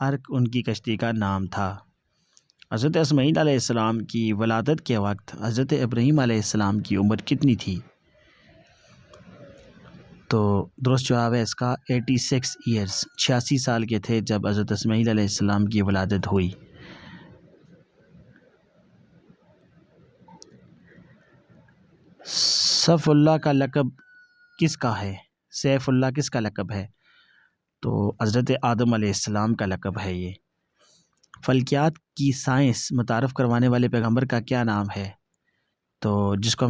ارک ان کی کشتی کا نام تھا۔ حضرت اسماعیل علیہ السلام کی ولادت کے وقت حضرت ابراہیم علیہ السلام کی عمر کتنی تھی؟ تو درست جواب ہے اس کا 86 ایئرس، 86 سال کے تھے جب حضرت اسماعیل علیہ السلام کی ولادت ہوئی۔ سیف اللہ کا لقب کس کا ہے؟ سیف اللہ کس کا لقب ہے؟ تو حضرت آدم علیہ السلام کا لقب ہے یہ۔ فلکیات کی سائنس متعارف کروانے والے پیغمبر کا کیا نام ہے؟ تو جس کو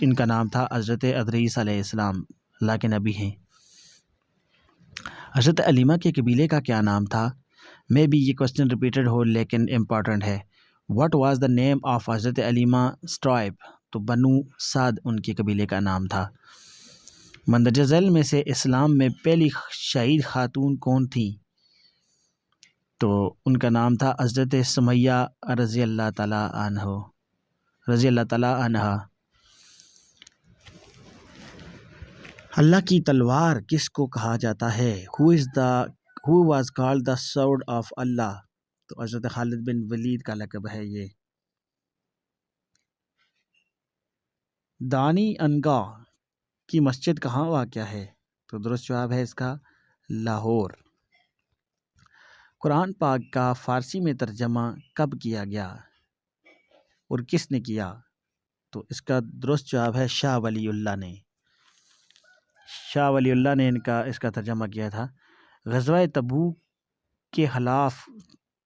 ان کا نام تھا حضرت ادریس علیہ السلام، اللہ کے نبی ہیں۔ حضرت علیمہ کے قبیلے کا کیا نام تھا؟ میں بھی یہ کوسچن ریپیٹڈ ہو لیکن امپورٹنٹ ہے۔ What was the name of حضرت علیمہ ٹرائب؟ تو بنو سعد ان کے قبیلے کا نام تھا۔ مندرجہ ذیل میں سے اسلام میں پہلی شہید خاتون کون تھیں؟ تو ان کا نام تھا حضرت سمیہ رضی اللہ تعالیٰ عنہ۔ اللہ کی تلوار کس کو کہا جاتا ہے؟ Who was called the sword of Allah؟ تو حضرت خالد بن ولید کا لقب ہے یہ۔ دانی انگاہ کی مسجد کہاں واقع ہے؟ تو درست جواب ہے اس کا لاہور۔ قرآن پاک کا فارسی میں ترجمہ کب کیا گیا اور کس نے کیا؟ تو اس کا درست جواب ہے شاہ ولی اللہ نے۔ شاہ ولی اللہ نے اس کا ترجمہ کیا تھا۔ غزوہ تبوک کے خلاف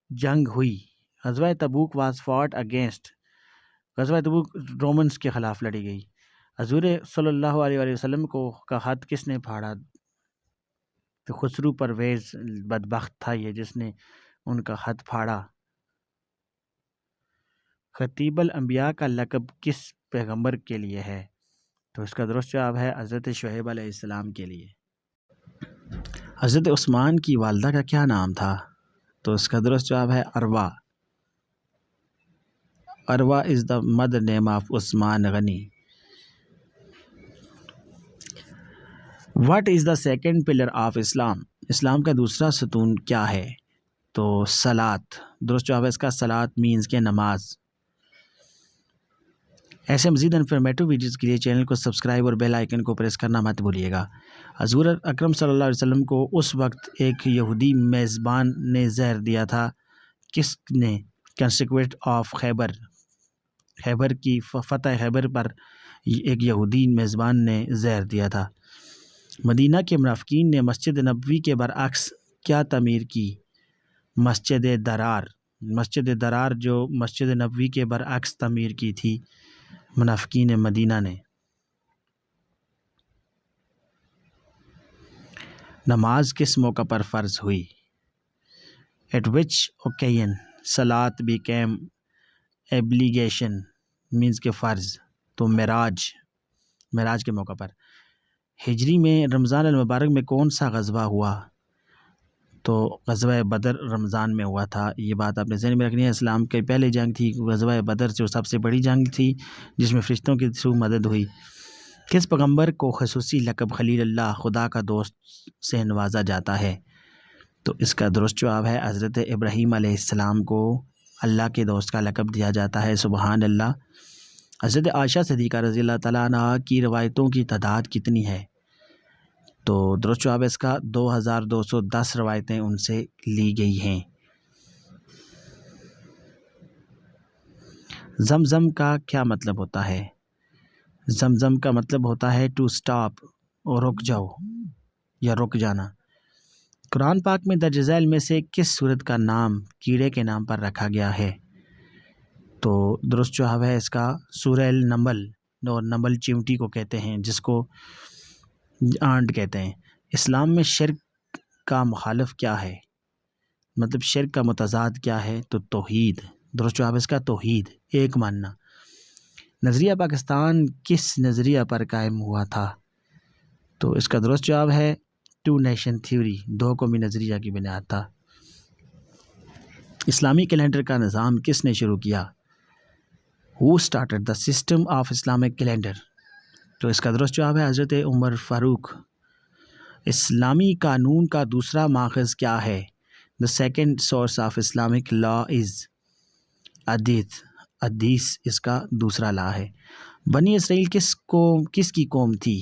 جنگ ہوئی۔ غزوہ تبوک واز فاٹ اگینسٹ۔ غزوہ تبوک رومنز کے خلاف لڑی گئی۔ حضور صلی اللہ علیہ وآلہ وسلم کا خط کس نے پھاڑا؟ تو خسرو پرویز بدبخت تھا یہ جس نے ان کا خط پھاڑا۔ خطیب الانبیاء کا لقب کس پیغمبر کے لیے ہے؟ تو اس کا درست جواب ہے حضرت شعیب علیہ السلام کے لیے۔ حضرت عثمان کی والدہ کا کیا نام تھا؟ تو اس کا درست جواب ہے Arwa. Arwa is the mother name of Usman Ghani. What is the second pillar of Islam? اسلام کا دوسرا ستون کیا ہے؟ تو صلاۃ۔ درست جواب ہے اس کا صلاۃ مینز کے نماز۔ ایسے مزید انفارمیٹو ویڈیوز کے لیے چینل کو سبسکرائب اور بیل آئیکن کو پریس کرنا مت بھولیے گا۔ حضور اکرم صلی اللہ علیہ وسلم کو اس وقت ایک یہودی میزبان نے زہر دیا تھا۔ کس نے؟ کنسیکوینٹ آف خیبر۔ خیبر کی فتح خیبر پر ایک یہودی میزبان نے زہر دیا تھا۔ مدینہ کے منافقین نے مسجد نبوی کے برعکس کیا تعمیر کی؟ مسجد درار۔ مسجد درار جو مسجد نبوی کے برعکس تعمیر کی تھی منافقین مدینہ نے۔ نماز کس موقع پر فرض ہوئی؟ At which occasion صلاۃ became obligation means کہ فرض؟ تو معراج کے موقع پر۔ ہجری میں رمضان المبارک میں کون سا غزوہ ہوا؟ تو غزوہ بدر رمضان میں ہوا تھا۔ یہ بات آپ نے ذہن میں رکھنی ہے۔ اسلام کی پہلی جنگ تھی غزوہ بدر جو سب سے بڑی جنگ تھی جس میں فرشتوں کے تھرو مدد ہوئی۔ کس پیغمبر کو خصوصی لقب خلیل اللہ خدا کا دوست سے نوازا جاتا ہے؟ تو اس کا درست جواب ہے حضرت ابراہیم علیہ السلام کو اللہ کے دوست کا لقب دیا جاتا ہے۔ سبحان اللہ۔ حضرت عائشہ صدیقہ رضی اللہ تعالیٰ عنہ کی روایتوں کی تعداد کتنی ہے؟ تو درست جواب ہے اس کا 2210 روایتیں ان سے لی گئی ہیں۔ زمزم کا کیا مطلب ہوتا ہے؟ زمزم کا مطلب ہوتا ہے ٹو سٹاپ، اور رک جاؤ یا رک جانا۔ قرآن پاک میں درج ذیل میں سے کس سورت کا نام کیڑے کے نام پر رکھا گیا ہے؟ تو درست جواب ہے اس کا سورہ النمل، اور نمل چیونٹی کو کہتے ہیں جس کو آنٹ کہتے ہیں۔ اسلام میں شرک کا مخالف کیا ہے؟ مطلب شرک کا متضاد کیا ہے؟ تو توحید۔ درست جواب ہے اس کا توحید، ایک ماننا۔ نظریہ پاکستان کس نظریہ پر قائم ہوا تھا؟ تو اس کا درست جواب ہے ٹو نیشن تھیوری، دو قومی نظریہ کی بنیاد تھا۔ اسلامی کیلنڈر کا نظام کس نے شروع کیا؟ Who started the system of Islamic calendar؟ تو اس کا درست جواب ہے حضرت عمر فاروق۔ اسلامی قانون کا دوسرا ماخذ کیا ہے؟ The second source of Islamic law is حدیث. حدیث اس کا دوسرا لا ہے. بنی اسرائیل کس کی قوم تھی؟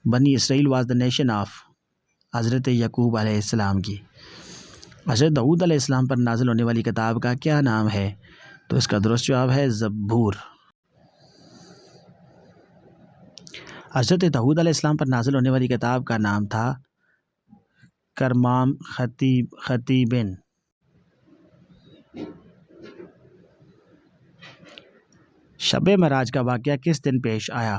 بنی اسرائیل واز دا نیشن آف حضرت یعقوب علیہ السلام کی. حضرت داؤد علیہ السلام پر نازل ہونے والی کتاب کا کیا نام ہے؟ تو اس کا درست جواب ہے زبور. حضرت داؤد علیہ السلام پر نازل ہونے والی کتاب کا نام تھا کرمام خطیبن. شب معراج کا واقعہ کس دن پیش آیا؟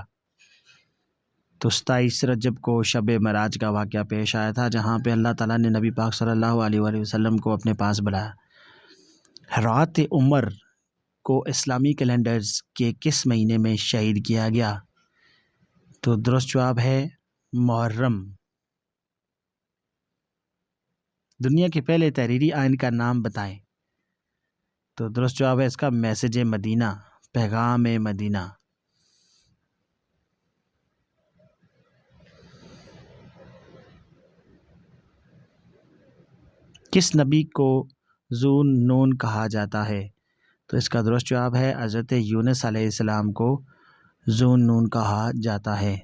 تو 27 رجب کو شب معراج کا واقعہ پیش آیا تھا، جہاں پہ اللہ تعالیٰ نے نبی پاک صلی اللہ علیہ وآلہ وسلم کو اپنے پاس بلایا. رات عمر کو اسلامی کیلنڈرز کے کس مہینے میں شہید کیا گیا؟ تو درست جواب ہے محرم. دنیا کے پہلے تحریری آئین کا نام بتائیں. تو درست جواب ہے اس کا میسج مدینہ، پیغام مدینہ. کس نبی کو ذو نون کہا جاتا ہے؟ تو اس کا درست جواب ہے حضرت یونس علیہ السلام کو ذو نون کہا جاتا ہے.